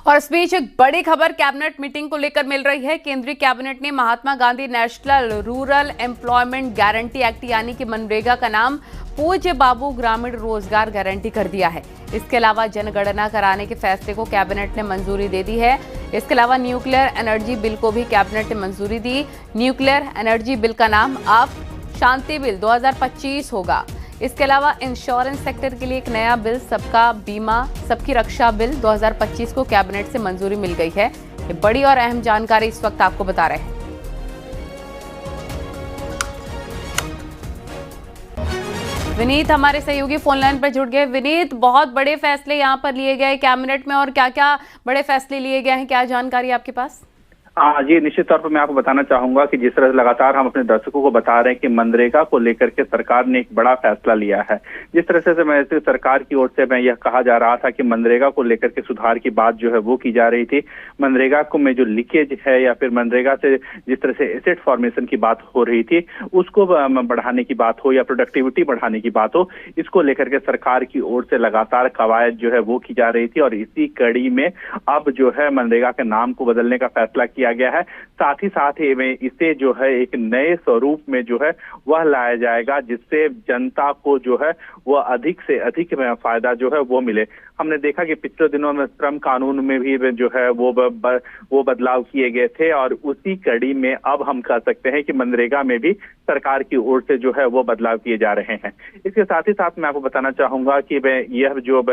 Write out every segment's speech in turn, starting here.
और इस बीच एक बड़ी खबर कैबिनेट मीटिंग को लेकर मिल रही है। केंद्रीय कैबिनेट ने Mahatma Gandhi national rural employment guarantee act यानी कि मनरेगा का नाम पूज्य बाबू ग्रामीण रोजगार गारंटी कर दिया है। इसके अलावा जनगणना कराने के फैसले को कैबिनेट ने मंजूरी दे दी है। इसके अलावा न्यूक्लियर एनर्जी बिल को भी कैबिनेट ने मंजूरी दी। न्यूक्लियर एनर्जी बिल का नाम अब शांति बिल 2025 होगा। इसके अलावा इंश्योरेंस सेक्टर के लिए एक नया बिल सबका बीमा सबकी रक्षा बिल 2025 को कैबिनेट से मंजूरी मिल गई है। ये बड़ी और अहम जानकारी इस वक्त आपको बता रहे हैं। विनीत हमारे सहयोगी फोन लाइन पर जुड़ गए। विनीत, बहुत बड़े फैसले यहाँ पर लिए गए कैबिनेट में, और क्या क्या बड़े फैसले लिए गए हैं, क्या जानकारी आपके पास? जी, निश्चित तौर पर मैं आपको बताना चाहूंगा कि जिस तरह से लगातार हम अपने दर्शकों को बता रहे हैं कि मनरेगा को लेकर के सरकार ने एक बड़ा फैसला लिया है। जिस तरह से मैं सरकार की ओर से मैं यह कहा जा रहा था कि मनरेगा को लेकर के सुधार की बात जो है वो की जा रही थी। मनरेगा को में जो लीकेज है या फिर मनरेगा से जिस तरह से एसेट फॉर्मेशन की बात हो रही थी उसको बढ़ाने की बात हो या प्रोडक्टिविटी बढ़ाने की बात हो, इसको लेकर के सरकार की ओर से लगातार कवायद जो है वो की जा रही थी। और इसी कड़ी में अब जो है मनरेगा के नाम को बदलने का फैसला किया गया है। साथ ही में इसे जो है एक नए स्वरूप में जो है वह लाया जाएगा जिससे जनता को जो है वह अधिक से अधिक फायदा जो है वो मिले। हमने देखा कि पिछले दिनों में श्रम कानून में भी जो है वो बदलाव किए गए थे, और उसी कड़ी में अब हम कह सकते हैं कि मनरेगा में भी सरकार की ओर से जो है वो बदलाव किए जा रहे हैं। इसके साथ ही साथ मैं आपको बताना चाहूंगा कि यह जो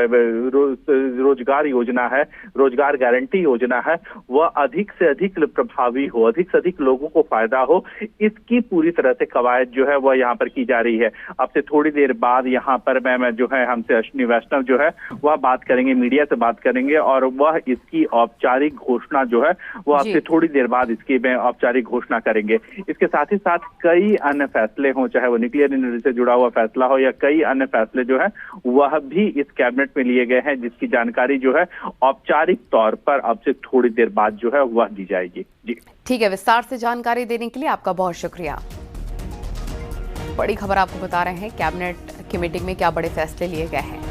रोजगार योजना है, रोजगार गारंटी योजना है, वह अधिक से अधिक प्रभावी हो, अधिक से अधिक लोगों को फायदा हो, इसकी पूरी तरह से कवायद जो है वह यहाँ पर की जा रही है। अब से थोड़ी देर बाद यहाँ पर मैं जो है हमसे अश्विनी वैष्णव जो है वह बात करेंगे, मीडिया से बात करेंगे, और वह इसकी औपचारिक घोषणा जो है वो आपसे थोड़ी देर बाद इसकी औपचारिक घोषणा करेंगे। इसके साथ ही साथ कई अन्य फैसले हों, चाहे वो न्यूक्लियर एनर्जी से जुड़ा हुआ फैसला हो या कई अन्य फैसले जो है वह भी इस कैबिनेट में लिए गए हैं, जिसकी जानकारी जो है औपचारिक तौर पर अब से थोड़ी देर बाद जो है वह दी जाएगी। जी ठीक है, विस्तार से जानकारी देने के लिए आपका बहुत शुक्रिया। बड़ी खबर आपको बता रहे हैं कैबिनेट की मीटिंग में क्या बड़े फैसले लिए गए हैं।